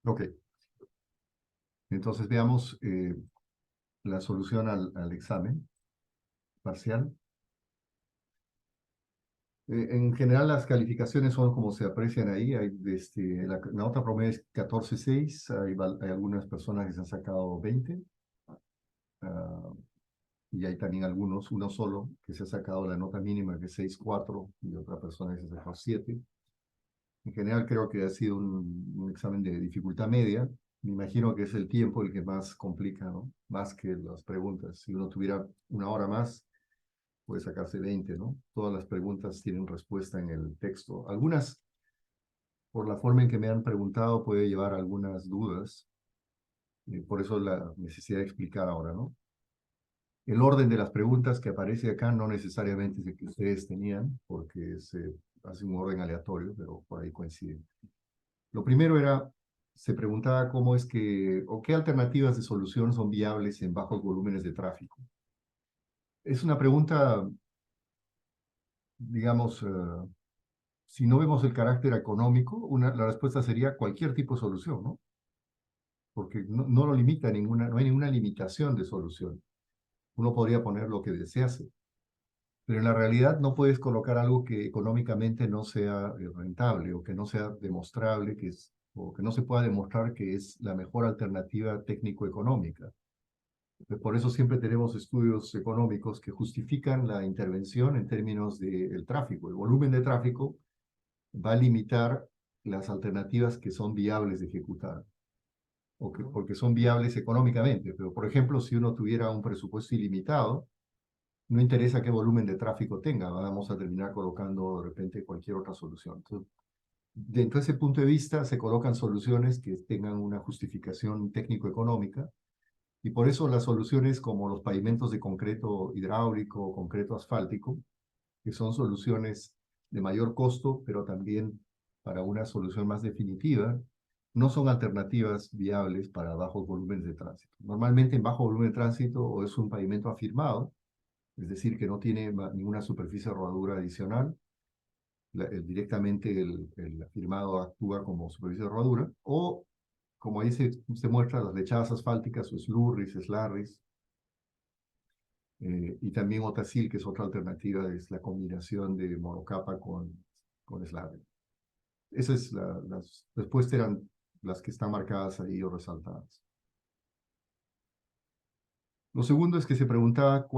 Ok, entonces veamos la solución al examen parcial. En general, las calificaciones son como se aprecian ahí. La nota promedio es 14.6. Hay algunas personas que se han sacado 20. ah, y hay también algunos, uno solo, que se ha sacado la nota mínima, que es 6.4, y otra persona que se ha sacado 7. En general, creo que ha sido un examen de dificultad media. Me imagino que es el tiempo el que más complica, ¿no? Más que las preguntas. Si uno tuviera una hora más, puede sacarse 20, ¿no? Todas las preguntas tienen respuesta en el texto. Algunas, por la forma en que me han preguntado, puede llevar algunas dudas. Por eso la necesidad de explicar ahora, ¿no? El orden de las preguntas que aparece acá no necesariamente es el que ustedes tenían, porque se hace un orden aleatorio, pero por ahí coincide. Lo primero era, se preguntaba cómo es que, o qué alternativas de solución son viables en bajos volúmenes de tráfico. Es una pregunta, digamos, si no vemos el carácter económico, la respuesta sería cualquier tipo de solución, ¿no? Porque no lo limita no hay ninguna limitación de solución. Uno podría poner lo que desease, pero en la realidad no puedes colocar algo que económicamente no sea rentable o que no sea demostrable, o que no se pueda demostrar que es la mejor alternativa técnico-económica. Por eso siempre tenemos estudios económicos que justifican la intervención en términos del tráfico. El volumen de tráfico va a limitar las alternativas que son viables de ejecutar, porque son viables económicamente. Pero, por ejemplo, si uno tuviera un presupuesto ilimitado, no interesa qué volumen de tráfico tenga, vamos a terminar colocando de repente cualquier otra solución. Entonces, dentro de ese punto de vista, se colocan soluciones que tengan una justificación técnico-económica, y por eso las soluciones como los pavimentos de concreto hidráulico o concreto asfáltico, que son soluciones de mayor costo, pero también para una solución más definitiva, no son alternativas viables para bajos volúmenes de tránsito. Normalmente en bajo volumen de tránsito o es un pavimento afirmado, es decir, que no tiene ninguna superficie de rodadura adicional, directamente el afirmado actúa como superficie de rodadura, o como ahí se muestra, las lechadas asfálticas o slurries, slarries, y también Otacil, que es otra alternativa, es la combinación de monocapa con slurry. Las respuestas eran las que están marcadas ahí o resaltadas. Lo segundo es que se preguntaba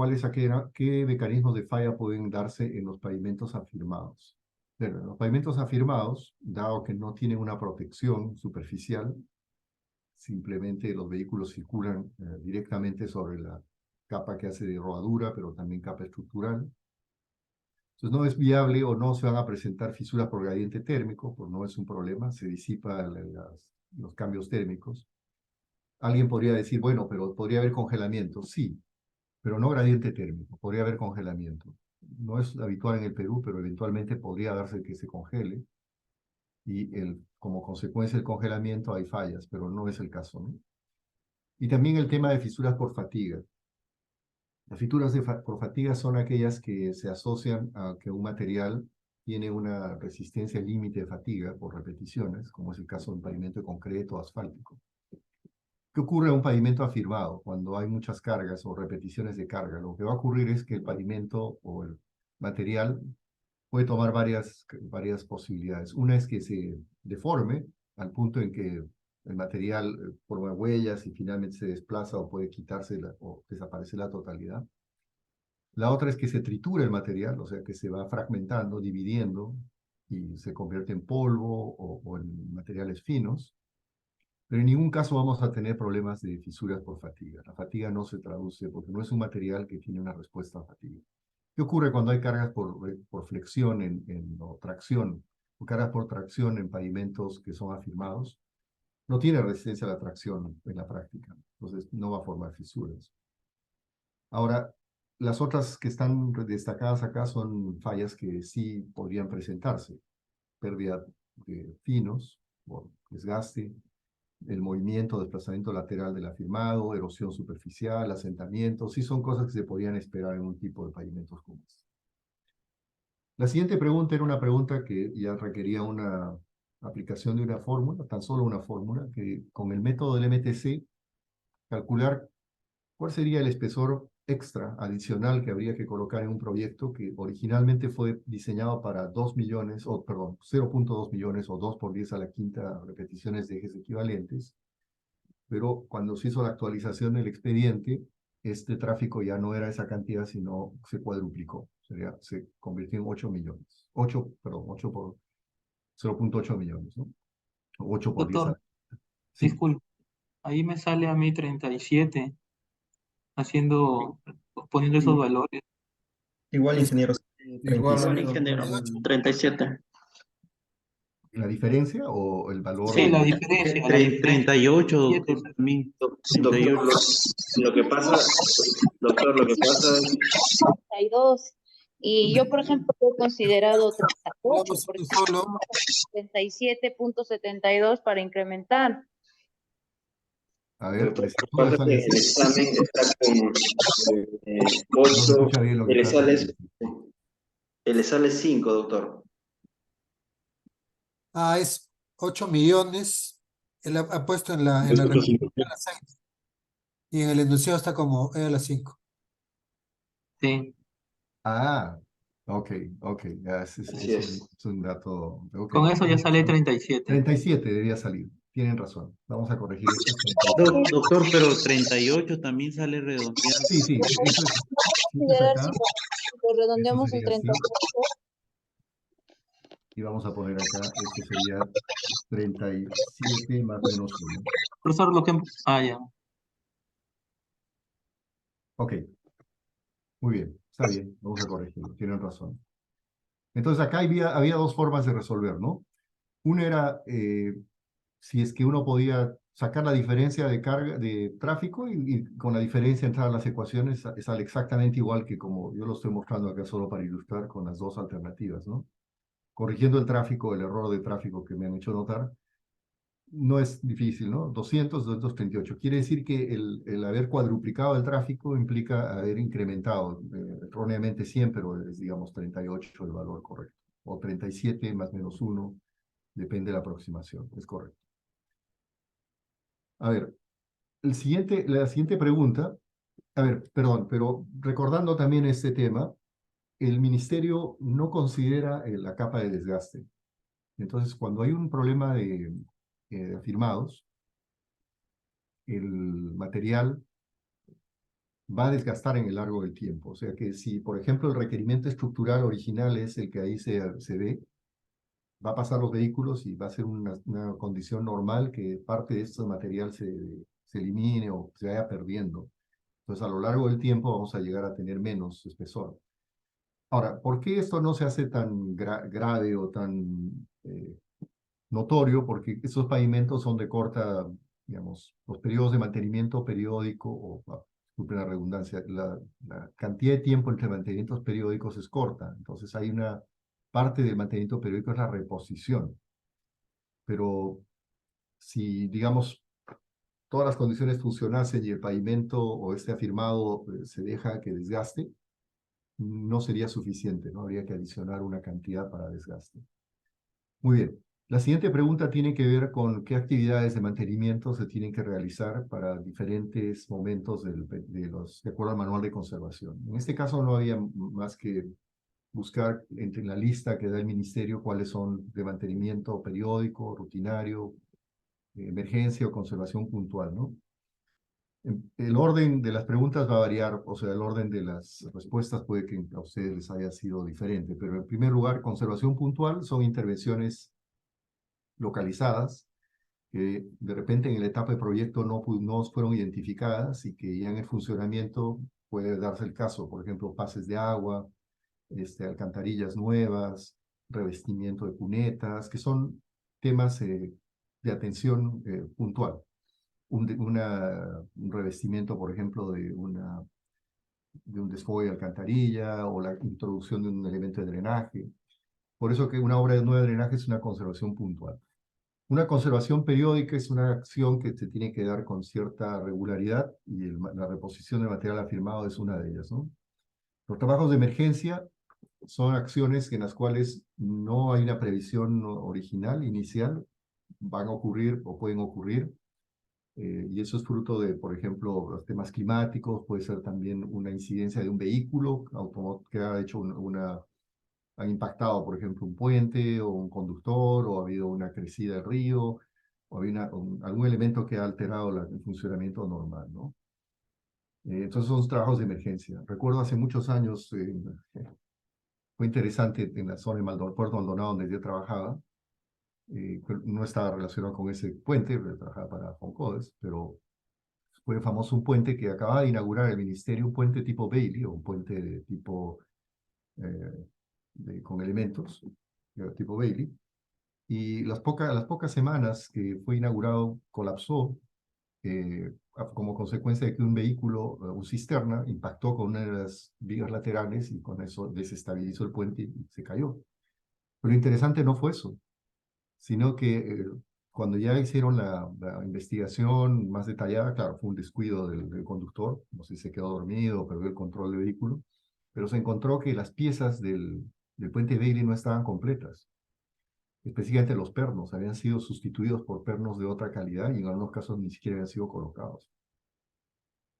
qué mecanismos de falla pueden darse en los pavimentos afirmados. Bueno, los pavimentos afirmados, dado que no tienen una protección superficial, simplemente los vehículos circulan directamente sobre la capa que hace de rodadura, pero también capa estructural. Entonces no es viable o no se van a presentar fisuras por gradiente térmico, pues no es un problema, se disipan los cambios térmicos. Alguien podría decir, bueno, pero podría haber congelamiento. Sí, pero no gradiente térmico, podría haber congelamiento. No es habitual en el Perú, pero eventualmente podría darse que se congele, y como consecuencia del congelamiento hay fallas, pero no es el caso, ¿no? Y también el tema de fisuras por fatiga. Las fisuras por fatiga son aquellas que se asocian a que un material tiene una resistencia límite de fatiga por repeticiones, como es el caso de un pavimento de concreto o asfáltico. ¿Qué ocurre a un pavimento afirmado cuando hay muchas cargas o repeticiones de carga? Lo que va a ocurrir es que el pavimento o el material puede tomar varias posibilidades. Una es que se deforme al punto en que el material forma huellas y finalmente se desplaza o puede quitarse o desaparece la totalidad. La otra es que se tritura el material, o sea que se va fragmentando, dividiendo y se convierte en polvo o en materiales finos. Pero en ningún caso vamos a tener problemas de fisuras por fatiga. La fatiga no se traduce porque no es un material que tiene una respuesta a fatiga. ¿Qué ocurre cuando hay cargas por flexión o tracción, o cargas por tracción en pavimentos que son afirmados? No tiene resistencia a la tracción en la práctica, entonces no va a formar fisuras. Ahora, las otras que están destacadas acá son fallas que sí podrían presentarse. Pérdida de finos por desgaste, el movimiento, desplazamiento lateral del afirmado, erosión superficial, asentamiento, sí son cosas que se podrían esperar en un tipo de pavimentos como este. La siguiente pregunta era una pregunta que ya requería una aplicación de una fórmula, tan solo una fórmula, que con el método del MTC, calcular cuál sería el espesor extra, adicional, que habría que colocar en un proyecto que originalmente fue diseñado para 2 millones, o perdón, 0.2 millones o 2 por 10 a la quinta repeticiones de ejes equivalentes, pero cuando se hizo la actualización del expediente, este tráfico ya no era esa cantidad, sino se cuadruplicó, se convirtió en 8 millones, 8, perdón, 8 por 0.8 millones, ¿no? 8 por 10 a Doctor, la... Sí, disculpe, ahí me sale a mí 37 haciendo, poniendo esos I- valores. Igual, Es ingeniero, igual, 37. ingeniero, 37. ¿la diferencia o el valor Sí, de... la diferencia, la diferencia. 38, 37, doctor, también. Doctor, 38. lo que pasa, doctor, lo que pasa es 32. Y yo, por ejemplo, he considerado 38, hablamos porque solo. 37.72 para incrementar. A ver, lo ¿les que pasa es que el examen está con no se 8, escucha bien lo que le trata de decir. sale 5, doctor. Es 8 millones. Él ha puesto en la respuesta a las 6. Y en el enunciado está como E a las 5. sí. Ah, ok, ya, Así es. es un dato, ok. Con eso ya sale 37. 37 debía salir, tienen razón. Vamos a corregir esto. Doctor, pero 38 también sale redondeado. Sí, eso es, si es Considerar acá, si lo eso redondeamos en sería así. 38. Y vamos a poner acá, esto sería 37 más menos 1. Profesor, lo que... ya. Ok, muy bien, está bien, vamos a corregirlo, tienen razón. Entonces acá había dos formas de resolver, ¿no? Una era si es que uno podía sacar la diferencia de carga de tráfico y con la diferencia entrar a las ecuaciones sale exactamente igual que como yo lo estoy mostrando acá solo para ilustrar con las dos alternativas, ¿no? Corrigiendo el tráfico, el error de tráfico que me han hecho notar, no es difícil, ¿no? 200, 238. Quiere decir que el haber cuadruplicado el tráfico implica haber incrementado erróneamente 100, pero es, digamos, 38 el valor correcto. O 37 más menos 1, depende de la aproximación, es correcto. A ver, la siguiente pregunta, a ver, perdón, pero recordando también este tema, el ministerio no considera la capa de desgaste. Entonces, cuando hay un problema de afirmados, el material va a desgastar en el largo del tiempo. O sea que si, por ejemplo, el requerimiento estructural original es el que ahí se ve, va a pasar los vehículos y va a ser una condición normal que parte de este material se elimine o se vaya perdiendo. Entonces, a lo largo del tiempo vamos a llegar a tener menos espesor. Ahora, ¿por qué esto no se hace tan grave o tan notorio? Porque esos pavimentos son de corta, digamos, los periodos de mantenimiento periódico, disculpen la redundancia, la cantidad de tiempo entre mantenimientos periódicos es corta. Entonces, hay una parte del mantenimiento periódico es la reposición. Pero si, digamos, todas las condiciones funcionasen y el pavimento o este afirmado se deja que desgaste, no sería suficiente, ¿no? Habría que adicionar una cantidad para desgaste. Muy bien. La siguiente pregunta tiene que ver con qué actividades de mantenimiento se tienen que realizar para diferentes momentos de acuerdo al manual de conservación. En este caso no había más que buscar entre la lista que da el ministerio cuáles son de mantenimiento periódico, rutinario, emergencia o conservación puntual, ¿no? El orden de las preguntas va a variar, o sea, el orden de las respuestas puede que a ustedes les haya sido diferente, pero en primer lugar, conservación puntual son intervenciones localizadas que de repente en la etapa de proyecto no fueron identificadas y que ya en el funcionamiento puede darse el caso, por ejemplo, pases de agua, alcantarillas nuevas, revestimiento de cunetas, que son temas de atención puntual. Un revestimiento, por ejemplo, de un desfogue de alcantarilla o la introducción de un elemento de drenaje. Por eso que una obra de nuevo drenaje es una conservación puntual. Una conservación periódica es una acción que se tiene que dar con cierta regularidad y la reposición del material afirmado es una de ellas, ¿no? Los trabajos de emergencia son acciones en las cuales no hay una previsión original, inicial, van a ocurrir o pueden ocurrir, y eso es fruto de, por ejemplo, los temas climáticos, puede ser también una incidencia de un vehículo que ha hecho ha impactado, por ejemplo, un puente o un conductor, o ha habido una crecida del río, o algún elemento que ha alterado el funcionamiento normal, ¿no? Entonces son trabajos de emergencia. Recuerdo hace muchos años, fue interesante en la zona de Puerto Maldonado, donde yo trabajaba, no estaba relacionado con ese puente, pero trabajaba para Foncodes, pero fue famoso un puente que acababa de inaugurar el ministerio, un puente tipo Bailey, o un puente de tipo con elementos, tipo Bailey, y las pocas semanas que fue inaugurado colapsó como consecuencia de que un vehículo, un cisterna, impactó con una de las vigas laterales y con eso desestabilizó el puente y se cayó. Pero lo interesante no fue eso, sino que cuando ya hicieron la investigación más detallada, claro, fue un descuido del conductor, no sé si se quedó dormido o perdió el control del vehículo, pero se encontró que las piezas del puente Bailey no estaban completas. Específicamente los pernos habían sido sustituidos por pernos de otra calidad y en algunos casos ni siquiera habían sido colocados.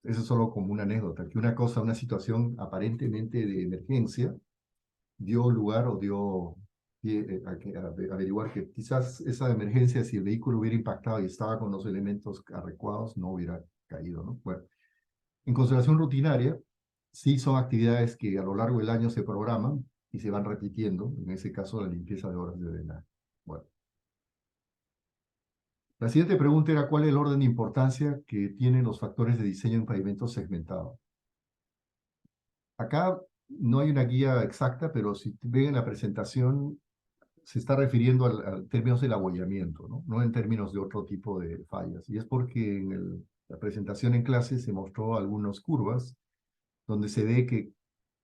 Eso es solo como una anécdota, que una situación aparentemente de emergencia dio lugar o dio a averiguar que quizás esa emergencia, si el vehículo hubiera impactado y estaba con los elementos adecuados, no hubiera caído, ¿no? Bueno, en conservación rutinaria, sí son actividades que a lo largo del año se programan y se van repitiendo, en ese caso la limpieza de obras de drenaje. Bueno. La siguiente pregunta era cuál es el orden de importancia que tienen los factores de diseño en pavimentos segmentados. Acá no hay una guía exacta, pero si ven en la presentación, se está refiriendo a términos del abollamiento, ¿no? No en términos de otro tipo de fallas. Y es porque en la presentación en clase se mostró algunas curvas donde se ve que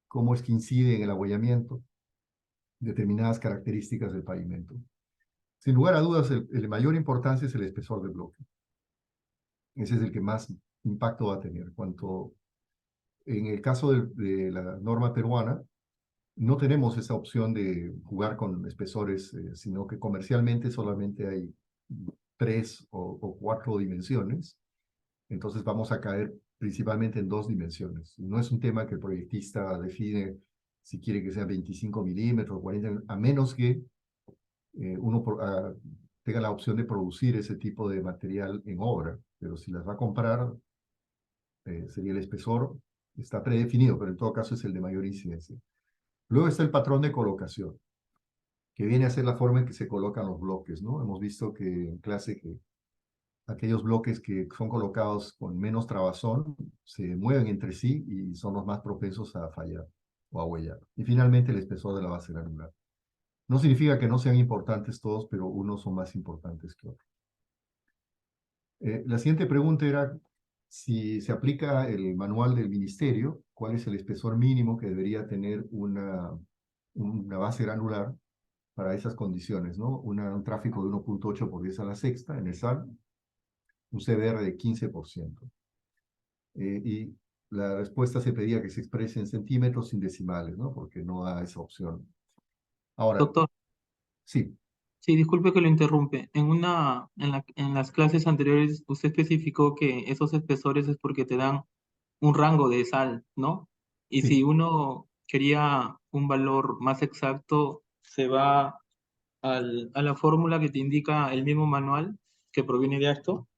cómo es que incide en el abollamiento determinadas características del pavimento. Sin lugar a dudas, el de mayor importancia es el espesor del bloque. Ese es el que más impacto va a tener. En el caso de la norma peruana, no tenemos esa opción de jugar con espesores, sino que comercialmente solamente hay 3 o 4 dimensiones. Entonces vamos a caer principalmente en 2 dimensiones. No es un tema que el proyectista define si quiere que sea 25 milímetros, 40, a menos que uno tenga la opción de producir ese tipo de material en obra. Pero si las va a comprar, sería el espesor, está predefinido, pero en todo caso es el de mayor incidencia. Luego está el patrón de colocación, que viene a ser la forma en que se colocan los bloques, ¿no? Hemos visto que en clase que aquellos bloques que son colocados con menos trabazón se mueven entre sí y son los más propensos a fallar o a huellar. Y finalmente el espesor de la base granular. No significa que no sean importantes todos, pero unos son más importantes que otros. La siguiente pregunta era si se aplica el manual del ministerio, ¿cuál es el espesor mínimo que debería tener una base granular para esas condiciones, ¿no? Un tráfico de 1.8 por 10 a la sexta en el SAR, un CBR de 15%. Y la respuesta se pedía que se exprese en centímetros sin decimales, ¿no? Porque no da esa opción. Ahora, Doctor, sí, sí, disculpe que lo interrumpe. En las clases anteriores usted especificó que esos espesores es porque te dan un rango de sal, ¿no? Y sí. si uno quería un valor más exacto, se va a la fórmula que te indica el mismo manual que proviene de esto,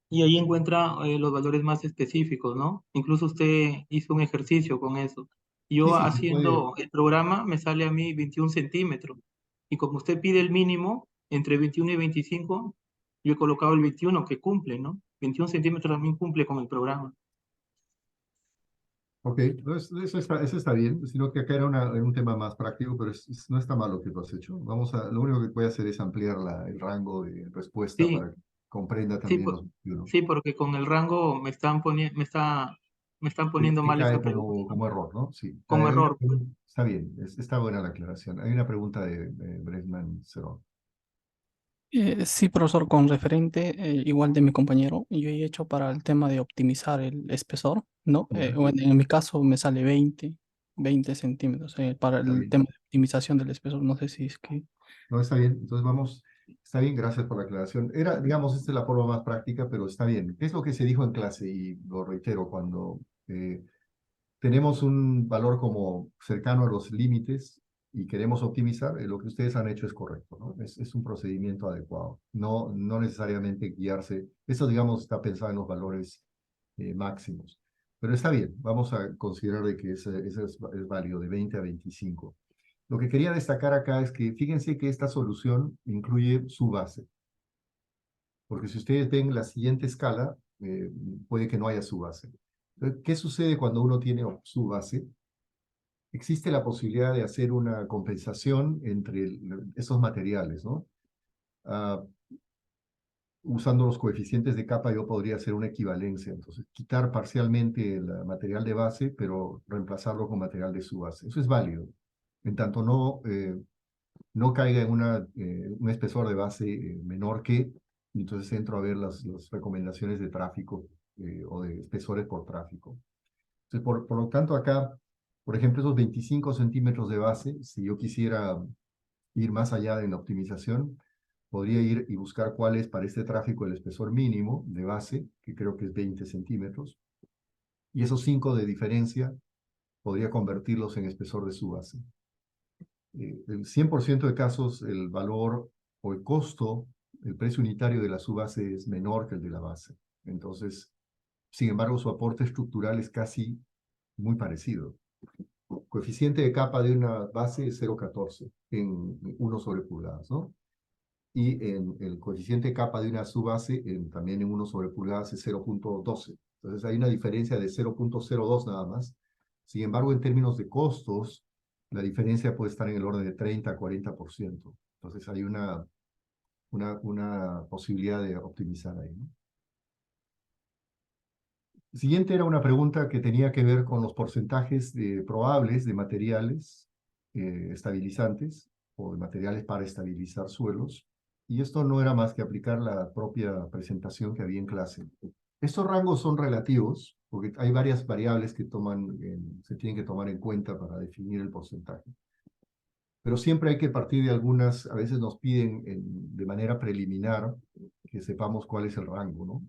y ahí encuentra los valores más específicos, ¿no? Incluso usted hizo un ejercicio con eso. Sí, Yo sí, se puede. haciendo el programa me sale a mí 21 centímetros. Y como usted pide el mínimo, entre 21 y 25, yo he colocado el 21 que cumple, ¿no? 21 centímetros también cumple con el programa. Ok, eso está bien, sino que acá era un tema más práctico, pero no está mal lo que tú has hecho. Lo único que puede hacer es ampliar el rango de respuesta Sí, para que comprenda sí, también los 21. sí, porque con el rango me están poniendo Que mal esa cae pregunta, ¿no? como error, ¿no? Sí. Como error. Está bien, está buena la aclaración. Hay una pregunta de Bresman Cerón. Sí, profesor, con referente igual de mi compañero, yo he hecho para el tema de optimizar el espesor, ¿no? Ya. Bueno, en mi caso me sale 20, 20 centímetros para Está el bien. tema de optimización del espesor. No sé si es que... No, está bien. Entonces vamos, está bien, gracias por la aclaración. Era, digamos, esta es la forma más práctica, pero está bien. ¿Qué es lo que se dijo en clase? Y lo reitero, cuando tenemos un valor como cercano a los límites y queremos optimizar, lo que ustedes han hecho es correcto, ¿no? Es un procedimiento adecuado. No necesariamente guiarse. Eso, digamos, está pensado en los valores máximos. Pero está bien, vamos a considerar de que ese es válido, de 20 a 25. Lo que quería destacar acá es que fíjense que esta solución incluye su base. Porque si ustedes ven la siguiente escala, puede que no haya su base. ¿Qué sucede cuando uno tiene su base? Existe la posibilidad de hacer una compensación entre esos materiales, ¿no? Ah, usando los coeficientes de capa yo podría hacer una equivalencia. Entonces, quitar parcialmente el material de base, pero reemplazarlo con material de su base. Eso es válido. En tanto no caiga en un espesor de base menor que, y entonces entro a ver las recomendaciones de tráfico o de espesores por tráfico. Entonces, por lo tanto, acá, por ejemplo, esos 25 centímetros de base, si yo quisiera ir más allá de la optimización, podría ir y buscar cuál es para este tráfico el espesor mínimo de base, que creo que es 20 centímetros, y esos 5 de diferencia podría convertirlos en espesor de su base. El 100% de casos, el valor o el costo, el precio unitario de la subbase es menor que el de la base. Entonces, sin embargo, su aporte estructural es casi muy parecido. Coeficiente de capa de una base es 0,14 en 1 sobre pulgadas, ¿no? Y en el coeficiente de capa de una subbase, también en 1 sobre pulgadas, es 0,12. Entonces hay una diferencia de 0,02 nada más. Sin embargo, en términos de costos, la diferencia puede estar en el orden de 30 a 40%. Entonces hay una posibilidad de optimizar ahí, ¿no? Siguiente era una pregunta que tenía que ver con los porcentajes probables de materiales estabilizantes o de materiales para estabilizar suelos. Y esto no era más que aplicar la propia presentación que había en clase. Estos rangos son relativos, porque hay varias variables que se tienen que tomar en cuenta para definir el porcentaje. Pero siempre hay que partir de algunas, a veces nos piden de manera preliminar que sepamos cuál es el rango, ¿no?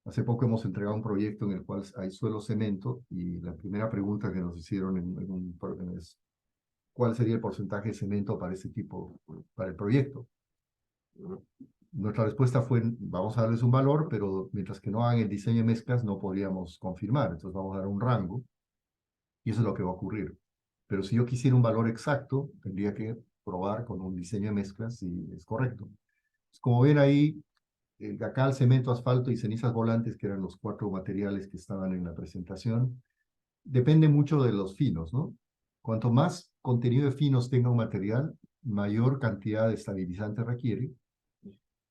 Hace poco hemos entregado un proyecto en el cual hay suelo cemento y la primera pregunta que nos hicieron es ¿cuál sería el porcentaje de cemento para ese tipo, para el proyecto? Nuestra respuesta fue, vamos a darles un valor, pero mientras que no hagan el diseño de mezclas no podríamos confirmar, entonces vamos a dar un rango y eso es lo que va a ocurrir. Pero si yo quisiera un valor exacto, tendría que probar con un diseño de mezclas si es correcto. Como ven ahí, el cal, cemento, asfalto y cenizas volantes, que eran los 4 materiales que estaban en la presentación, depende mucho de los finos, ¿no? Cuanto más contenido de finos tenga un material, mayor cantidad de estabilizante requiere,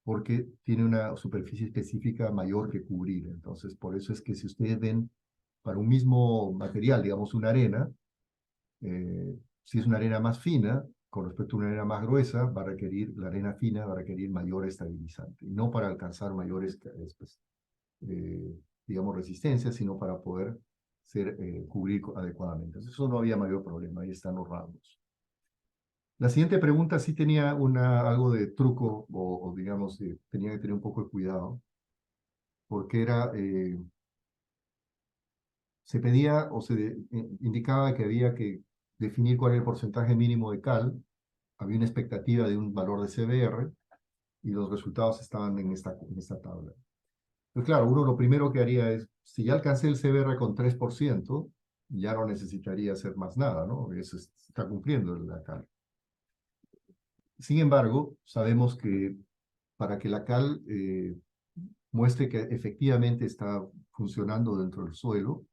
porque tiene una superficie específica mayor que cubrir. Entonces, por eso es que si ustedes ven para un mismo material, digamos una arena, si es una arena más fina, con respecto a una arena más gruesa, la arena fina va a requerir mayor estabilizante, y no para alcanzar mayores, digamos, resistencias, sino para poder cubrir adecuadamente. Entonces, eso no había mayor problema, ahí están los rangos. La siguiente pregunta sí tenía algo de truco, o digamos, tenía que tener un poco de cuidado, porque se pedía o se indicaba que había que definir cuál era el porcentaje mínimo de cal, había una expectativa de un valor de CBR, y los resultados estaban en esta tabla. Pues claro, uno lo primero que haría es, si ya alcancé el CBR con 3%, ya no necesitaría hacer más nada, ¿no? Eso está cumpliendo la cal. Sin embargo, sabemos que para que la cal muestre que efectivamente está funcionando dentro del suelo,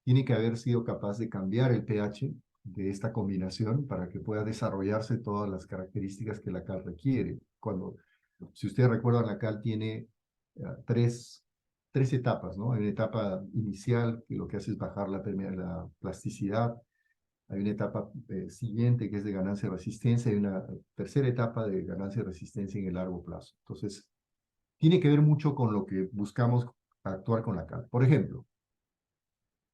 tiene que haber sido capaz de cambiar el pH de esta combinación para que pueda desarrollarse todas las características que la cal requiere. Si ustedes recuerdan, la cal tiene tres etapas, ¿no? Hay una etapa inicial que lo que hace es bajar la plasticidad. Hay una etapa siguiente que es de ganancia de resistencia y una tercera etapa de ganancia de resistencia en el largo plazo. Entonces, tiene que ver mucho con lo que buscamos actuar con la cal. Por ejemplo,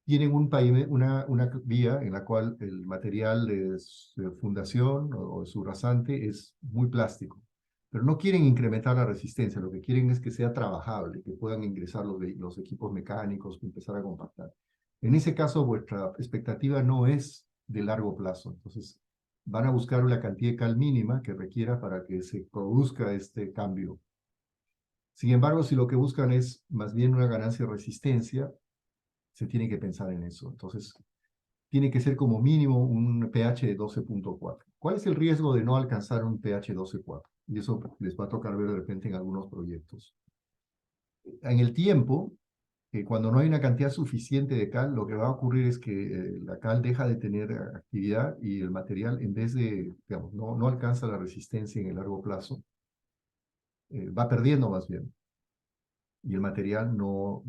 tienen una vía en la cual el material de su fundación o de su rasante es muy plástico, pero no quieren incrementar la resistencia, lo que quieren es que sea trabajable, que puedan ingresar los equipos mecánicos, empezar a compactar. En ese caso, vuestra expectativa no es de largo plazo, entonces van a buscar una cantidad de cal mínima que requiera para que se produzca este cambio. Sin embargo, si lo que buscan es más bien una ganancia de resistencia, se tiene que pensar en eso. Entonces, tiene que ser como mínimo un pH de 12.4. ¿Cuál es el riesgo de no alcanzar un pH 12.4? Y eso les va a tocar ver de repente en algunos proyectos. En el tiempo, cuando no hay una cantidad suficiente de cal, lo que va a ocurrir es que la cal deja de tener actividad y el material, en vez de, digamos, no alcanza la resistencia en el largo plazo, va perdiendo más bien. Y el material no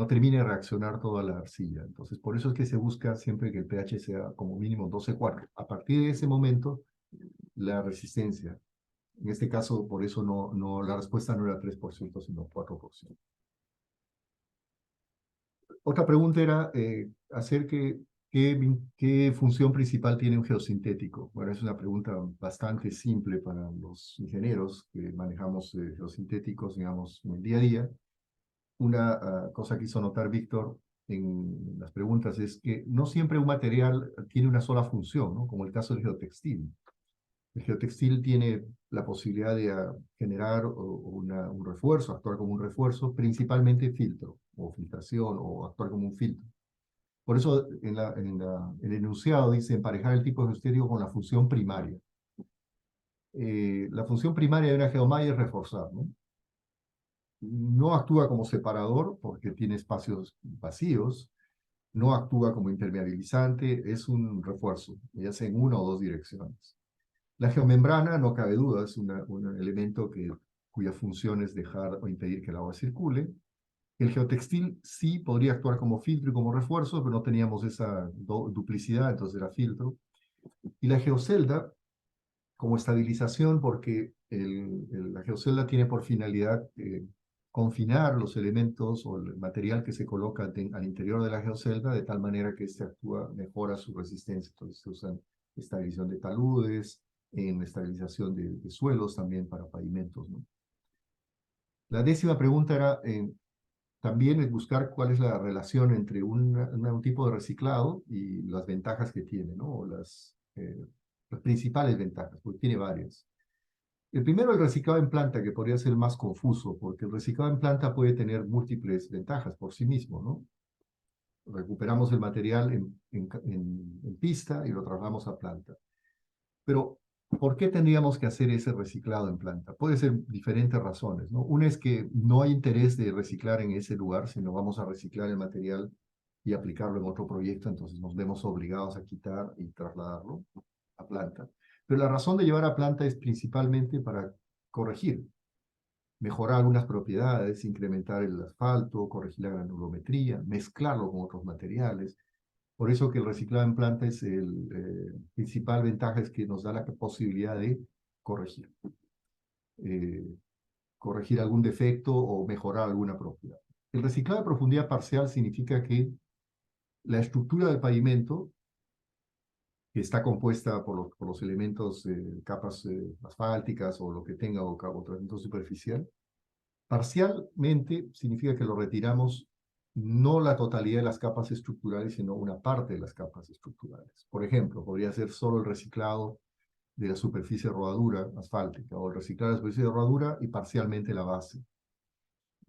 termina de reaccionar toda la arcilla. Entonces, por eso es que se busca siempre que el pH sea como mínimo 12.4. A partir de ese momento, la resistencia. En este caso, por eso la respuesta no era 3%, sino 4%. Otra pregunta era ¿qué función principal tiene un geosintético? Bueno, es una pregunta bastante simple para los ingenieros que manejamos geosintéticos, digamos, en el día a día. Una cosa que hizo notar Víctor en las preguntas es que no siempre un material tiene una sola función, ¿no? Como el caso del geotextil. El geotextil tiene la posibilidad de generar un refuerzo, actuar como un refuerzo, principalmente filtro, o filtración, o actuar como un filtro. Por eso en el enunciado dice emparejar el tipo de geostético con la función primaria. La función primaria de una geomalla es reforzar, ¿no? No actúa como separador porque tiene espacios vacíos, no actúa como impermeabilizante, es un refuerzo, ya sea en una o dos direcciones. La geomembrana, no cabe duda, es un elemento cuya función es dejar o impedir que el agua circule. El geotextil sí podría actuar como filtro y como refuerzo, pero no teníamos esa duplicidad, entonces era filtro. Y la geocelda como estabilización, porque la geocelda tiene por finalidad confinar los elementos o el material que se coloca al interior de la geocelda de tal manera que este mejora su resistencia. Entonces se usan estabilización de taludes, en estabilización de suelos también para pavimentos, ¿no? La 10ª pregunta era también es buscar cuál es la relación entre un tipo de reciclado y las ventajas que tiene, ¿no? O las principales ventajas, porque tiene varias. El primero, el reciclado en planta, que podría ser más confuso, porque el reciclado en planta puede tener múltiples ventajas por sí mismo, ¿no? Recuperamos el material en pista y lo trasladamos a planta. Pero, ¿por qué tendríamos que hacer ese reciclado en planta? Puede ser diferentes razones, ¿no? Una es que no hay interés de reciclar en ese lugar, sino vamos a reciclar el material y aplicarlo en otro proyecto, entonces nos vemos obligados a quitar y trasladarlo a planta. Pero la razón de llevar a planta es principalmente para corregir, mejorar algunas propiedades, incrementar el asfalto, corregir la granulometría, mezclarlo con otros materiales. Por eso que el reciclado en planta es el principal ventaja, es que nos da la posibilidad de corregir. Corregir algún defecto o mejorar alguna propiedad. El reciclado de profundidad parcial significa que la estructura del pavimento, que está compuesta por los elementos, capas asfálticas o lo que tenga o tratamiento superficial, parcialmente significa que lo retiramos no la totalidad de las capas estructurales, sino una parte de las capas estructurales. Por ejemplo, podría ser solo el reciclado de la superficie de rodadura asfáltica, o el reciclado de la superficie de rodadura y parcialmente la base.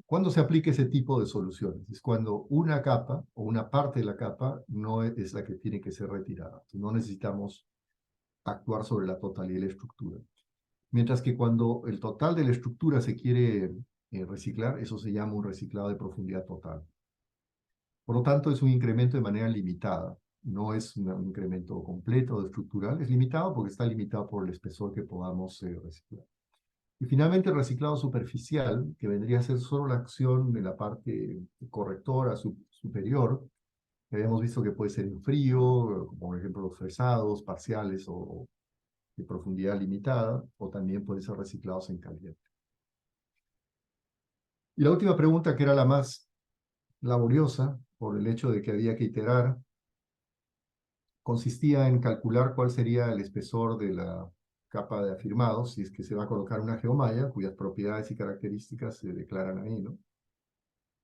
¿Cuándo se aplica ese tipo de soluciones? Es cuando una capa o una parte de la capa no es la que tiene que ser retirada. No necesitamos actuar sobre la totalidad de la estructura. Mientras que cuando el total de la estructura se quiere reciclar, eso se llama un reciclado de profundidad total. Por lo tanto, es un incremento de manera limitada. No es un incremento completo de estructural, es limitado porque está limitado por el espesor que podamos reciclar. Y finalmente el reciclado superficial, que vendría a ser solo la acción de la parte correctora superior, que habíamos visto que puede ser en frío, como por ejemplo los fresados parciales o de profundidad limitada, o también pueden ser reciclados en caliente. Y la última pregunta, que era la más laboriosa, por el hecho de que había que iterar, consistía en calcular cuál sería el espesor de la capa de afirmados, si es que se va a colocar una geomalla, cuyas propiedades y características se declaran ahí, ¿no?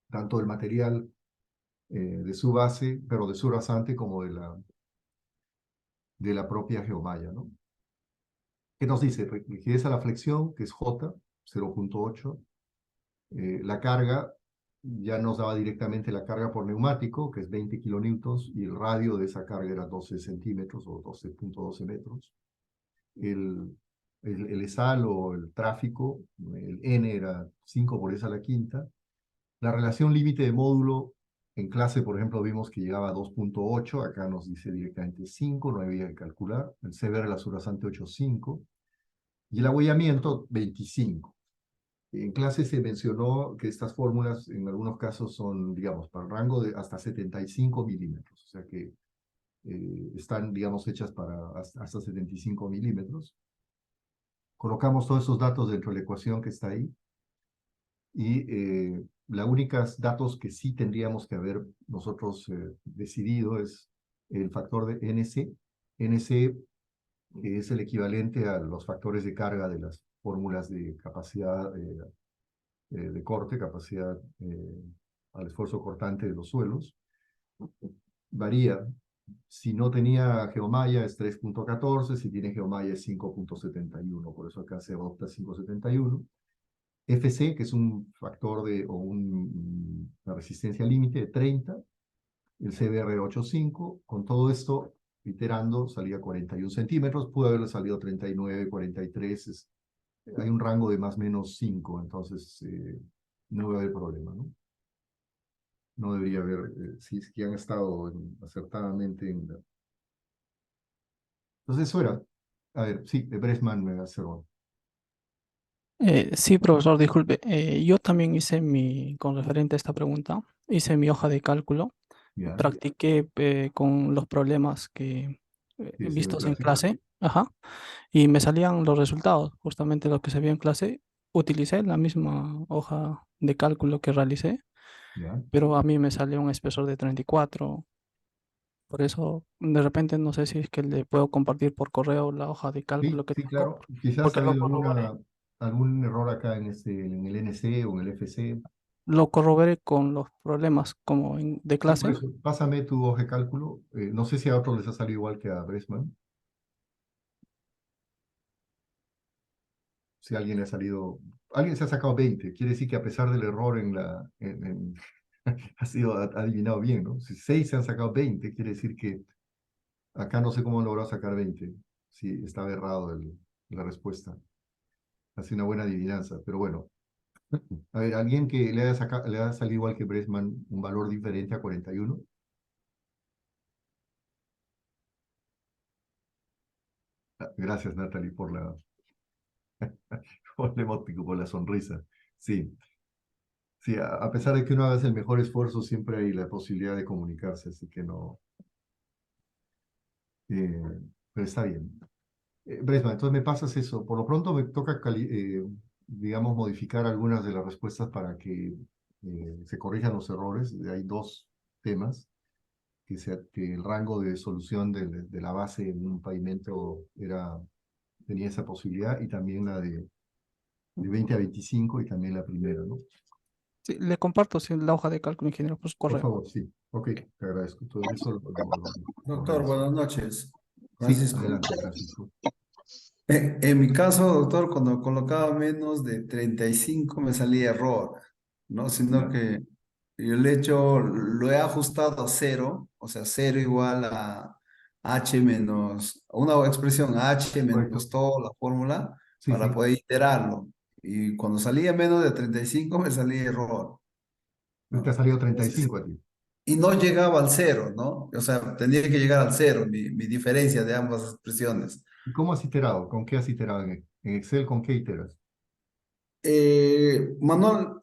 Tanto del material de su base, pero de su rasante, como de la propia geomalla, ¿no? ¿Qué nos dice? Rigidez a la flexión, que es J, 0.8. La carga, ya nos daba directamente la carga por neumático, que es 20 kilonewtons, y el radio de esa carga era 12 centímetros o 12.12 metros. El ESAL o el tráfico, el N era 5 por esa a la quinta. La relación límite de módulo, en clase, por ejemplo, vimos que llegaba a 2.8, acá nos dice directamente 5, no había que calcular. El CBR, la surrasante 8.5. Y el abollamiento, 25. En clase se mencionó que estas fórmulas en algunos casos son, digamos, para el rango de hasta 75 milímetros, o sea que están, digamos, hechas para hasta 75 milímetros. Colocamos todos esos datos dentro de la ecuación que está ahí y los únicos datos que sí tendríamos que haber nosotros decidido es el factor de NC. NC es el equivalente a los factores de carga de las fórmulas de capacidad de corte, capacidad al esfuerzo cortante de los suelos. Varía. Si no tenía geomalla es 3.14, si tiene geomalla es 5.71, por eso acá se adopta 5.71. FC, que es un factor o una resistencia límite de 30, el CBR 8.5, con todo esto, iterando, salía 41 centímetros, pudo haberle salido 39, 43, hay un rango de más o menos 5, entonces no va a haber problema, ¿no? No debería haber, si es que han estado acertadamente en la... Entonces eso era. A ver, sí, Bresman me cerró. Sí, profesor, disculpe. Yo también con referente a esta pregunta, hice mi hoja de cálculo, Ya, practiqué con los problemas que sí, sí, de vistos en clase. clase, ajá, y me salían los resultados, justamente lo que se vio en clase. Utilicé la misma hoja de cálculo que realicé, Ya. pero a mí me salió un espesor de 34. Por eso, de repente, no sé si es que le puedo compartir por correo la hoja de Sí, cálculo que sí, tengo, claro. Quizás ha porque lo habido corroboré. algún error acá en el NC o en el FC. Lo corroboré con los problemas como de Sí, por clase. eso, pásame tu hoja de cálculo. No sé si a otros les ha salido igual que a Bresman. Si a alguien le ha salido, alguien se ha sacado 20, quiere decir que a pesar del error ha sido adivinado bien, ¿no? Si 6 se han sacado 20, quiere decir que acá no sé cómo han logrado sacar 20. Si estaba errado la respuesta. Ha sido una buena adivinanza, pero bueno. A ver, alguien que le haya salido igual que Bresman un valor diferente a 41. Gracias, Natalie, por el emotico, por la sonrisa. Sí. Sí, a pesar de que uno haga el mejor esfuerzo, siempre hay la posibilidad de comunicarse, así que no. eh, pero está bien. Bresman, entonces me pasas eso. Por lo pronto me toca, digamos, modificar algunas de las respuestas para que se corrijan los errores. Hay dos temas, que el rango de solución de la base en un pavimento tenía esa posibilidad, y también la de 20 a 25 y también la primera, ¿no? Sí, le comparto sí, la hoja de cálculo ingeniero por su Por correo. favor, sí. Ok, te agradezco. Todo eso lo Doctor, reviso. buenas noches. Sí, Francisco. adelante, Francisco. En mi caso, doctor, cuando colocaba menos de 35 me salía error, ¿no? Sino Ya, que yo lo he ajustado a cero, o sea, cero igual a h menos, una expresión h correcto. menos toda la fórmula Sí, para sí. poder iterarlo. Y cuando salía menos de 35 me salía error, Te ha ¿no? salido Entonces, 35 a ti. y no llegaba al cero, ¿no? O sea, tendría que llegar al cero, mi diferencia de ambas expresiones. ¿Y cómo has iterado? ¿Con qué has iterado en Excel? ¿Con qué iteras? Manual,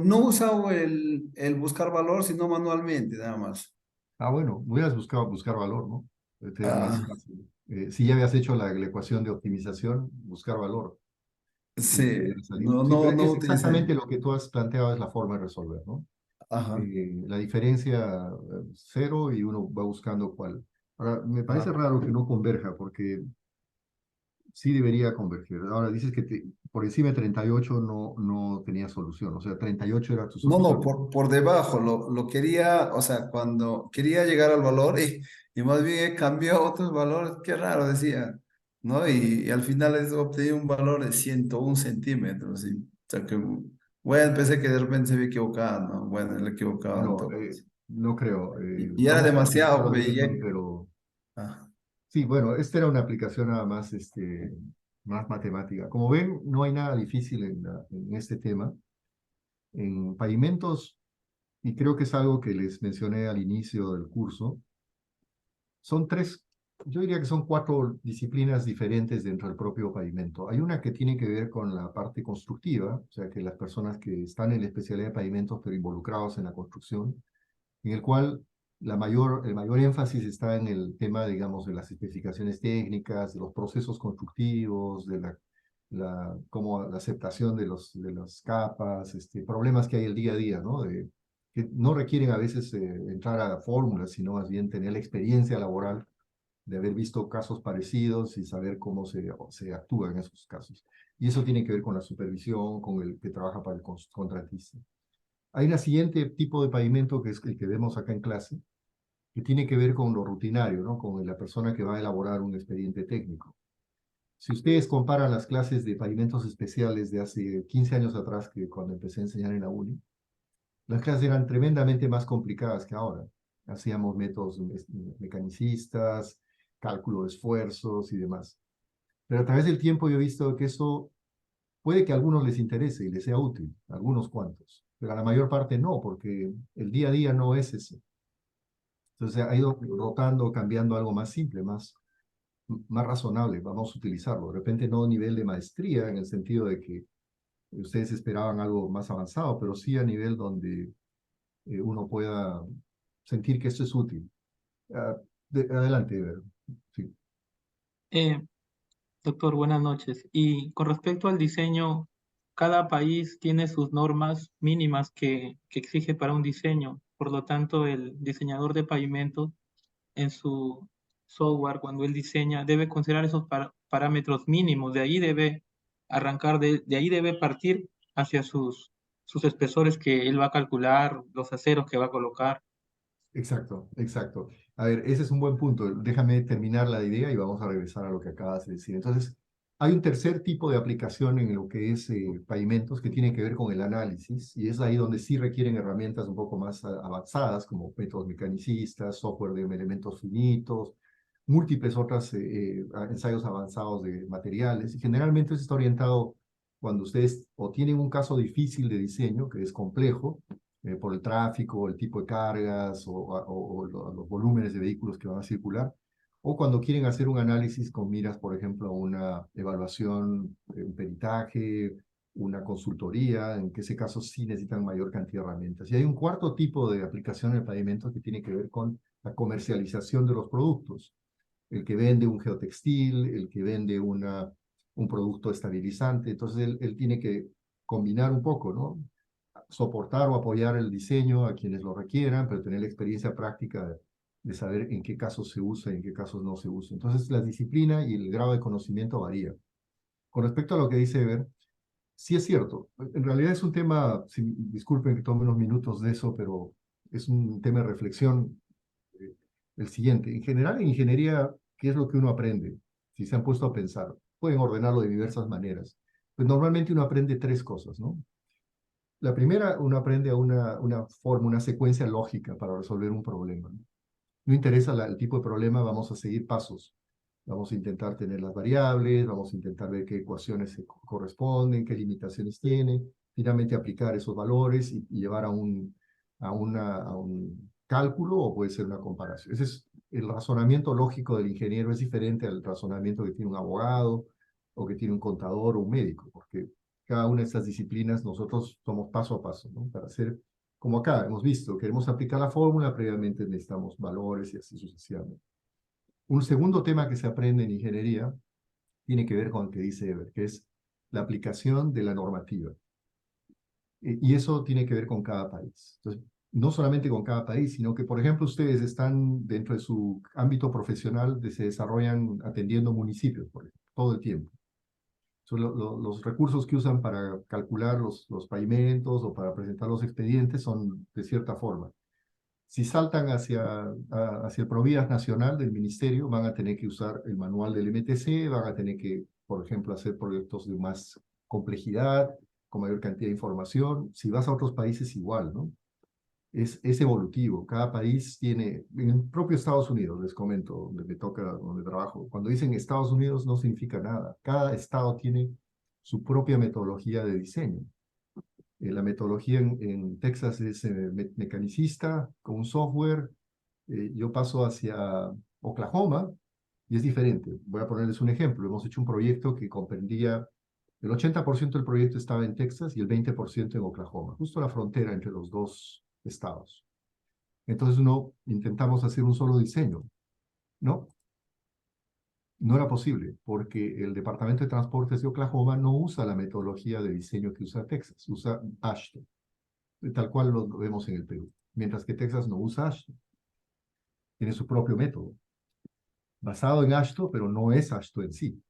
no he usado el buscar valor, sino manualmente, nada más. Ah, bueno, hubieras buscado buscar valor, ¿no? Te era más Ah, fácil. Si ya habías hecho la ecuación de optimización, buscar valor, y te sí, hubiera salido. no, Sí, no, pero no es utilicé. exactamente lo que tú has planteado, es la forma de resolver, ¿no? Ajá. La diferencia 0 y uno va buscando cuál. Ahora, me parece Ah. raro que no converja, porque sí debería converger. Ahora dices que por encima de 38 no tenía solución, o sea, 38 era tu No, no, solución. por debajo, lo quería, o sea, cuando quería llegar al valor y más bien cambió a otros valores, qué raro decía, ¿no? Y al final obtení un valor de 101 centímetros, ¿sí? O sea que, bueno, pensé que de repente se había equivocado, ¿no? Bueno, le he equivocado en No, todo caso. no creo. Y era Vamos a demasiado, revisarlo pues, bien, pero ah, sí, bueno, esta era una aplicación nada más, más matemática. Como ven, no hay nada difícil en este tema. En pavimentos, y creo que es algo que les mencioné al inicio del curso, son tres, yo diría que son cuatro disciplinas diferentes dentro del propio pavimento. Hay una que tiene que ver con la parte constructiva, o sea, que las personas que están en la especialidad de pavimentos, pero involucrados en la construcción, en el cual el mayor énfasis está en el tema, digamos, de las especificaciones técnicas, de los procesos constructivos, de como la aceptación de las capas, problemas que hay el día a día, ¿no? Que no requieren a veces entrar a fórmulas, sino más bien tener la experiencia laboral de haber visto casos parecidos y saber cómo se actúa en esos casos. Y eso tiene que ver con la supervisión, con el que trabaja para el contratista. Hay un siguiente tipo de pavimento que es el que vemos acá en clase, que tiene que ver con lo rutinario, ¿no? Con la persona que va a elaborar un expediente técnico. Si ustedes comparan las clases de pavimentos especiales de hace 15 años atrás, que cuando empecé a enseñar en la uni, las clases eran tremendamente más complicadas que ahora. Hacíamos métodos mecanicistas, cálculo de esfuerzos y demás. Pero a través del tiempo yo he visto que eso puede que a algunos les interese y les sea útil, a algunos cuantos, pero a la mayor parte no, porque el día a día no es eso. Entonces ha ido rotando, cambiando algo más simple, más razonable, vamos a utilizarlo. De repente no a nivel de maestría, en el sentido de que ustedes esperaban algo más avanzado, pero sí a nivel donde uno pueda sentir que esto es útil. Ah, adelante, Ver. Sí. Eh, Doctor, buenas noches. Y con respecto al diseño, cada país tiene sus normas mínimas que exige para un diseño. Por lo tanto, el diseñador de pavimentos en su software, cuando él diseña, debe considerar esos parámetros mínimos. De ahí debe arrancar, de ahí debe partir hacia sus espesores que él va a calcular, los aceros que va a colocar. Exacto, exacto. A ver, ese es un buen punto. Déjame terminar la idea y vamos a regresar a lo que acabas de decir. Entonces, hay un tercer tipo de aplicación en lo que es pavimentos que tiene que ver con el análisis, y es ahí donde sí requieren herramientas un poco más avanzadas, como métodos mecanicistas, software de elementos finitos, múltiples otros ensayos avanzados de materiales. Y generalmente eso está orientado cuando ustedes o tienen un caso difícil de diseño, que es complejo, por el tráfico, el tipo de cargas o los volúmenes de vehículos que van a circular, o cuando quieren hacer un análisis con miras, por ejemplo, a una evaluación, un peritaje, una consultoría, en que ese caso sí necesitan mayor cantidad de herramientas. Y hay un cuarto tipo de aplicación en el pavimento que tiene que ver con la comercialización de los productos. El que vende un geotextil, el que vende un producto estabilizante. Entonces él tiene que combinar un poco, ¿no? Soportar o apoyar el diseño a quienes lo requieran, pero tener la experiencia práctica de saber en qué casos se usa y en qué casos no se usa. Entonces, la disciplina y el grado de conocimiento varía. Con respecto a lo que dice Eber, sí es cierto. En realidad es un tema, disculpen que tome unos minutos de eso, pero es un tema de reflexión. El siguiente, en general en ingeniería, ¿qué es lo que uno aprende? Si se han puesto a pensar, pueden ordenarlo de diversas maneras. Pues normalmente uno aprende tres cosas, ¿no? La primera, uno aprende a una forma, una secuencia lógica para resolver un problema. No interesa el tipo de problema, vamos a seguir pasos. Vamos a intentar tener las variables, vamos a intentar ver qué ecuaciones se corresponden, qué limitaciones tiene, finalmente aplicar esos valores y llevar a un cálculo o puede ser una comparación. Ese es el razonamiento lógico del ingeniero, es diferente al razonamiento que tiene un abogado o que tiene un contador o un médico, porque cada una de estas disciplinas nosotros somos paso a paso, ¿no? Para hacer, como acá hemos visto, queremos aplicar la fórmula, previamente necesitamos valores y así sucesivamente. Un segundo tema que se aprende en ingeniería tiene que ver con lo que dice Eber, que es la aplicación de la normativa. Y eso tiene que ver con cada país. Entonces, no solamente con cada país, sino que, por ejemplo, ustedes están dentro de su ámbito profesional, se desarrollan atendiendo municipios, por ejemplo, todo el tiempo. Los recursos que usan para calcular los pavimentos o para presentar los expedientes son de cierta forma. Si saltan hacia el Provías Nacional del Ministerio, van a tener que usar el manual del MTC, van a tener que, por ejemplo, hacer proyectos de más complejidad, con mayor cantidad de información. Si vas a otros países, igual, ¿no? Es evolutivo. Cada país tiene, en el propio Estados Unidos, les comento, donde me toca, donde trabajo, cuando dicen Estados Unidos no significa nada. Cada estado tiene su propia metodología de diseño. La metodología en Texas es mecanicista, con un software. Yo paso hacia Oklahoma y es diferente. Voy a ponerles un ejemplo. Hemos hecho un proyecto que comprendía, el 80% del proyecto estaba en Texas y el 20% en Oklahoma, justo la frontera entre los dos estados. Entonces intentamos hacer un solo diseño, ¿no? No era posible, porque el Departamento de Transportes de Oklahoma no usa la metodología de diseño que usa Texas, usa AASHTO, tal cual lo vemos en el Perú, mientras que Texas no usa AASHTO, tiene su propio método, basado en AASHTO, pero no es AASHTO en sí.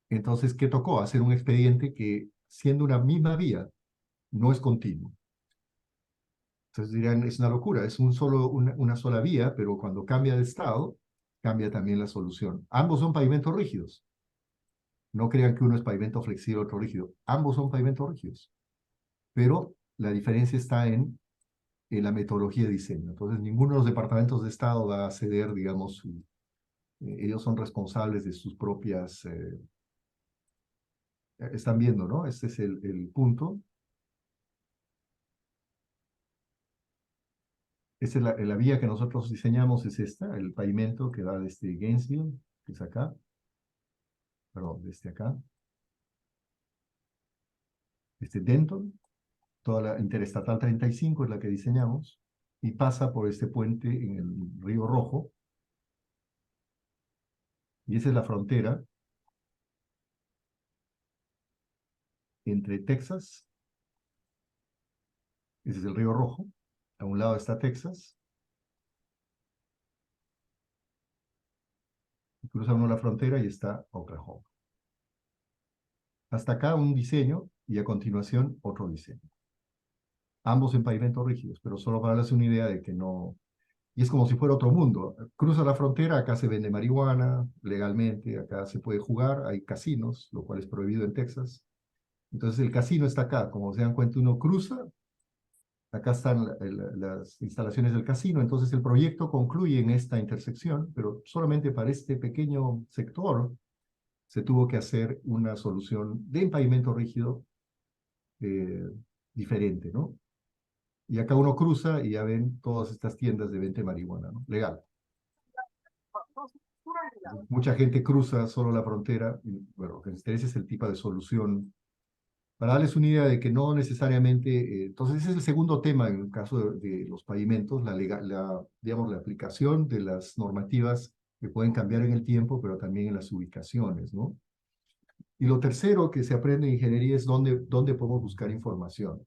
Entonces, ¿qué tocó? Hacer un expediente que, siendo una misma vía, no es continuo. Entonces dirán, es una locura, es una sola vía, pero cuando cambia de estado, cambia también la solución. Ambos son pavimentos rígidos. No crean que uno es pavimento flexible, otro rígido. Ambos son pavimentos rígidos. Pero la diferencia está en la metodología de diseño. Entonces, ninguno de los departamentos de Estado va a ceder, digamos, ellos son responsables de sus propias... están viendo, ¿no? Este es el punto. Esta es la vía que nosotros diseñamos, es esta, el pavimento que va desde Gainesville, que es acá, perdón, desde acá, desde Denton, toda la Interestatal 35 es la que diseñamos, y pasa por este puente en el Río Rojo, y esa es la frontera entre Texas, ese es el Río Rojo, a un lado está Texas, cruza uno la frontera y está Oklahoma. Hasta acá un diseño y a continuación otro diseño. Ambos en pavimentos rígidos, pero solo para darles una idea de que no... Y es como si fuera otro mundo. Cruza la frontera, acá se vende marihuana legalmente, acá se puede jugar, hay casinos, lo cual es prohibido en Texas. Entonces el casino está acá, como se dan cuenta uno cruza, acá están las instalaciones del casino, entonces el proyecto concluye en esta intersección, pero solamente para este pequeño sector se tuvo que hacer una solución de pavimento rígido diferente, ¿no? Y acá uno cruza y ya ven todas estas tiendas de venta de marihuana, ¿no? Legal. Mucha gente cruza solo la frontera, y, bueno, lo que les interesa es el tipo de solución. Para darles una idea de que no necesariamente, entonces ese es el segundo tema en el caso de los pavimentos, digamos, la aplicación de las normativas que pueden cambiar en el tiempo, pero también en las ubicaciones, ¿no? Y lo tercero que se aprende en ingeniería es dónde podemos buscar información.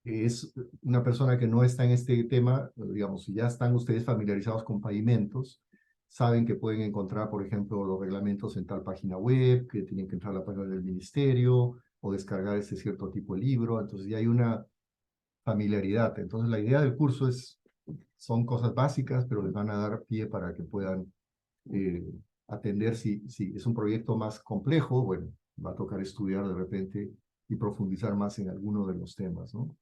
Es una persona que no está en este tema, digamos, si ya están ustedes familiarizados con pavimentos, saben que pueden encontrar, por ejemplo, los reglamentos en tal página web, que tienen que entrar a la página del ministerio, o descargar este cierto tipo de libro, entonces ya hay una familiaridad. Entonces la idea del curso son cosas básicas, pero les van a dar pie para que puedan atender si es un proyecto más complejo, bueno, va a tocar estudiar de repente y profundizar más en alguno de los temas, ¿no?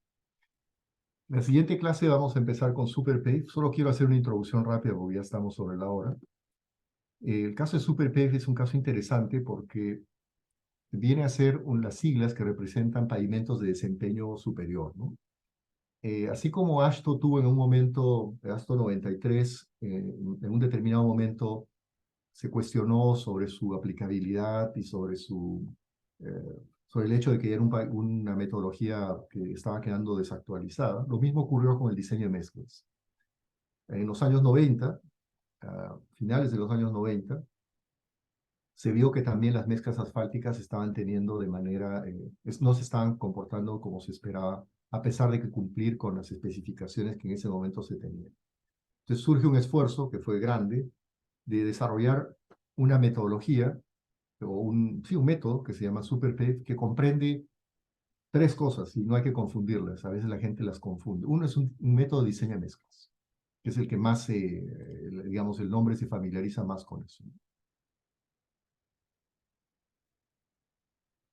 En la siguiente clase vamos a empezar con SuperPave. Solo quiero hacer una introducción rápida porque ya estamos sobre la hora. El caso de SuperPave es un caso interesante porque viene a ser las siglas que representan pavimentos de desempeño superior, ¿no? Así como AASHTO tuvo en un momento, AASHTO 93, en un determinado momento se cuestionó sobre su aplicabilidad y sobre el hecho de que era una metodología que estaba quedando desactualizada. Lo mismo ocurrió con el diseño de mezclas. En los años 90, finales de los años 90, se vio que también las mezclas asfálticas estaban teniendo no se estaban comportando como se esperaba a pesar de que cumplir con las especificaciones que en ese momento se tenían. Entonces surge un esfuerzo que fue grande de desarrollar una metodología, o sí, un método que se llama SuperPave, que comprende tres cosas y no hay que confundirlas. A veces la gente las confunde. Uno es un método de diseño de mezclas, que es el que más, digamos, el nombre se familiariza más con eso.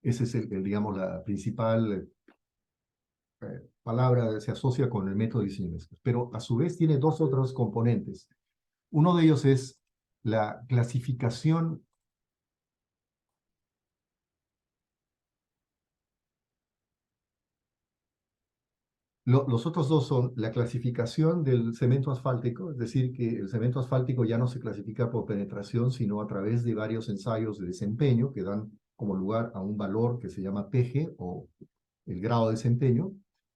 Ese es digamos, la principal palabra, se asocia con el método de diseño de mezclas. Pero a su vez tiene dos otros componentes. Uno de ellos es la clasificación. Los otros dos son la clasificación del cemento asfáltico, es decir, que el cemento asfáltico ya no se clasifica por penetración, sino a través de varios ensayos de desempeño que dan como lugar a un valor que se llama PG o el grado de desempeño,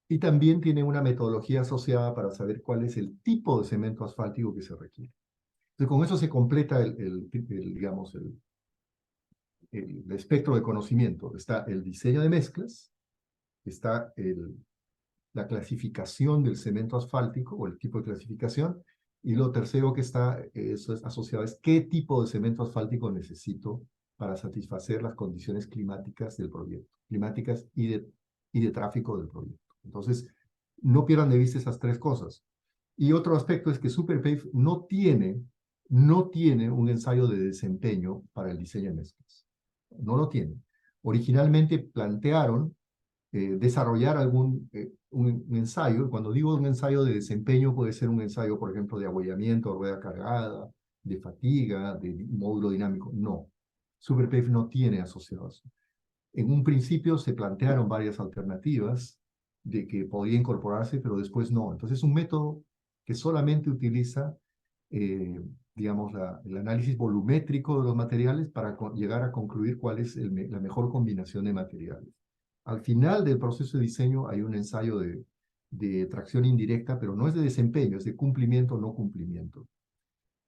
y también tiene una metodología asociada para saber cuál es el tipo de cemento asfáltico que se requiere. Entonces, con eso se completa digamos, el espectro de conocimiento. Está el diseño de mezclas, está la clasificación del cemento asfáltico o el tipo de clasificación, y lo tercero que está eso es asociado es qué tipo de cemento asfáltico necesito para satisfacer las condiciones climáticas del proyecto, climáticas y de tráfico del proyecto. Entonces, no pierdan de vista esas tres cosas. Y otro aspecto es que SuperPave no tiene un ensayo de desempeño para el diseño de mezclas. No lo tiene. Originalmente plantearon desarrollar un ensayo. Cuando digo un ensayo de desempeño, puede ser un ensayo, por ejemplo, de abollamiento, rueda cargada, de fatiga, de módulo dinámico. No, SuperPave no tiene asociados. En un principio se plantearon varias alternativas de que podía incorporarse, pero después no. Entonces es un método que solamente utiliza, digamos, el análisis volumétrico de los materiales para llegar a concluir cuál es la mejor combinación de materiales. Al final del proceso de diseño hay un ensayo de tracción indirecta, pero no es de desempeño, es de cumplimiento o no cumplimiento.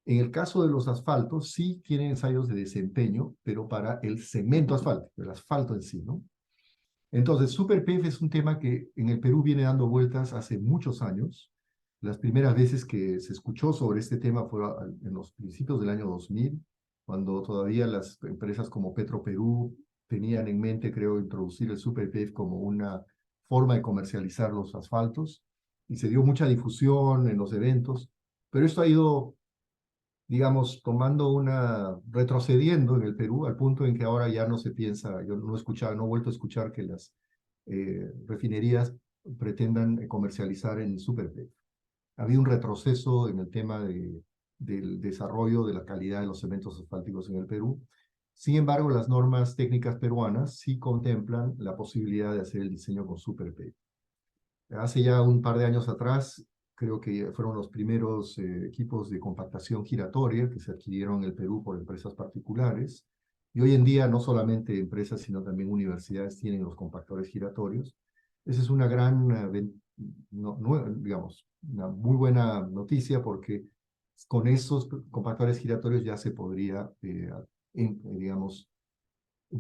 En el caso de los asfaltos, sí tienen ensayos de desempeño, pero para el cemento asfáltico, el asfalto en sí, ¿no? Entonces, SuperPave es un tema que en el Perú viene dando vueltas hace muchos años. Las primeras veces que se escuchó sobre este tema fue en los principios del año 2000, cuando todavía las empresas como Petroperú tenían en mente, creo, introducir el SuperPave como una forma de comercializar los asfaltos, y se dio mucha difusión en los eventos, pero esto ha ido, digamos, retrocediendo en el Perú, al punto en que ahora ya no se piensa, yo no he vuelto a escuchar que las refinerías pretendan comercializar en SuperPave. Había un retroceso en el tema del desarrollo de la calidad de los cementos asfálticos en el Perú. Sin embargo, las normas técnicas peruanas sí contemplan la posibilidad de hacer el diseño con SuperPave. Hace ya un par de años atrás, creo que fueron los primeros equipos de compactación giratoria que se adquirieron en el Perú por empresas particulares. Y hoy en día no solamente empresas, sino también universidades tienen los compactores giratorios. Esa es una gran, digamos, una muy buena noticia, porque con esos compactores giratorios ya se podría, digamos,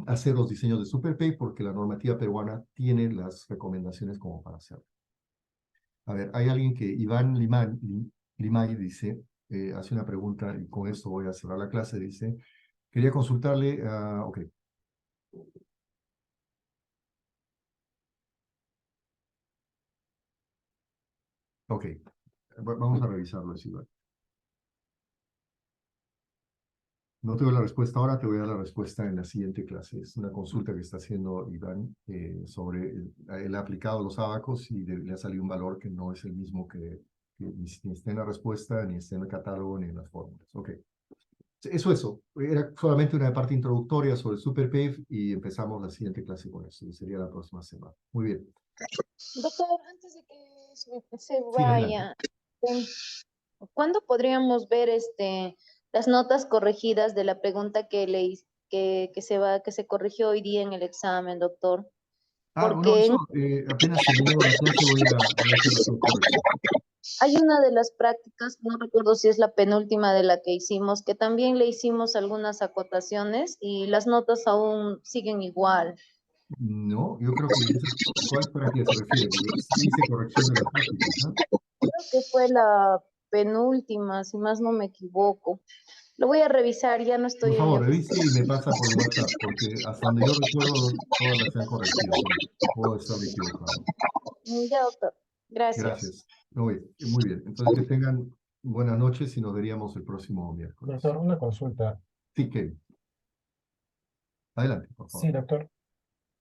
hacer los diseños de SuperPave, porque la normativa peruana tiene las recomendaciones como para hacerlo. A ver, hay alguien que, Iván Limay dice, hace una pregunta, y con esto voy a cerrar la clase, dice, quería consultarle, ok. Ok, vamos a revisarlo, es igual. No te doy la respuesta ahora, te voy a dar la respuesta en la siguiente clase. Es una consulta que está haciendo Iván sobre, él ha aplicado los ábacos y le ha salido un valor que no es el mismo que ni está en la respuesta, ni está en el catálogo, ni en las fórmulas. Ok. Eso. Era solamente una parte introductoria sobre SuperPave y empezamos la siguiente clase con eso. Sería la próxima semana. Muy bien. Doctor, antes de que se Sí, adelante. vaya, ¿cuándo podríamos ver las notas corregidas de la pregunta que se corrigió hoy día en el examen, doctor? No, Porque eso apenas terminemos la clase voy a hacer las correcciones. hay una de las prácticas, no recuerdo si es la penúltima de la que hicimos, que también le hicimos algunas acotaciones y las notas aún siguen igual. No, yo creo que ¿cuál para qué se refiere? Porque sí dice corrección de las prácticas, ¿no? Creo que fue la penúltima, si más no me equivoco. Lo voy a revisar, ya no Por estoy en mi favor, oficina. revise y me pasa por el WhatsApp, porque hasta donde yo recuerdo, todas las han corregido. Puedo estar equivocado. Ya, doctor. Gracias. Gracias. Muy bien. Entonces, que tengan buenas noches y nos veríamos el próximo miércoles. Doctor, una consulta. Sí, Kevin. Adelante, por favor. Sí, doctor,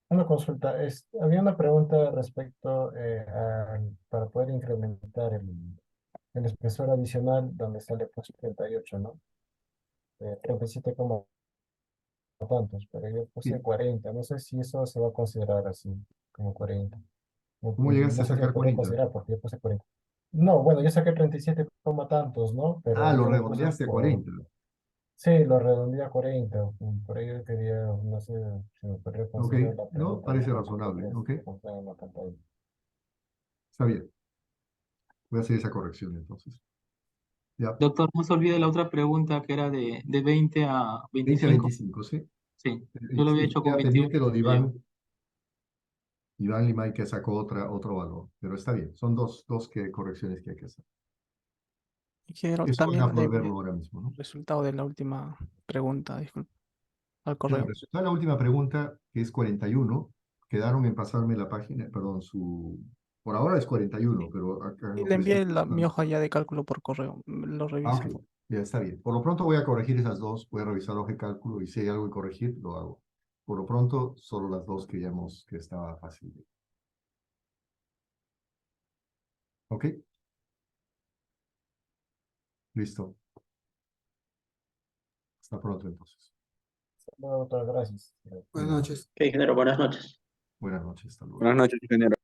una consulta. Había una pregunta respecto para poder incrementar el espesor adicional donde sale pues 38, ¿no? 37 como tantos, pero yo puse Sí. 40. No sé si eso se va a considerar así, como 40. ¿Cómo llegaste No a sé si sacar lo podría 40? considerar porque yo puse 40. No, bueno, yo saqué 37 como tantos, ¿no? Ah, Pero lo yo lo puse redondeaste a 40. Sí, lo redondeé a 40. Por ello quería, no sé si me podría Ok, considerar la no, pregunta parece mejor que razonable. podría Ok, mostrar en la pantalla. está bien. Voy a hacer esa corrección entonces. Ya, Doctor, no se olvide la otra pregunta que era de 20 a 20 a 25. 25, ¿sí? Sí, yo lo había hecho con Queda 21. pendiente lo de Iván Limay que sacó otro valor, pero está bien. Son dos correcciones que hay que hacer. Y quiero Eso van también a poder verlo ahora mismo, ¿no? el resultado de la última pregunta, disculpe, al El correo. resultado de la última pregunta, que es 41, quedaron en pasarme la página, perdón, por ahora es 41, pero acá Y lo le que envié está. mi hoja ya de cálculo por correo. Lo revisa. Ok, ya está bien. Por lo pronto voy a corregir esas dos, voy a revisar la hoja de cálculo y si hay algo que corregir, lo hago. Por lo pronto, solo las dos que estaba fácil. Ok, listo. Hasta pronto entonces. Bueno, doctor, gracias. Buenas noches. Ok, ingeniero, buenas noches. Buenas noches, hasta luego. Buenas noches, ingeniero.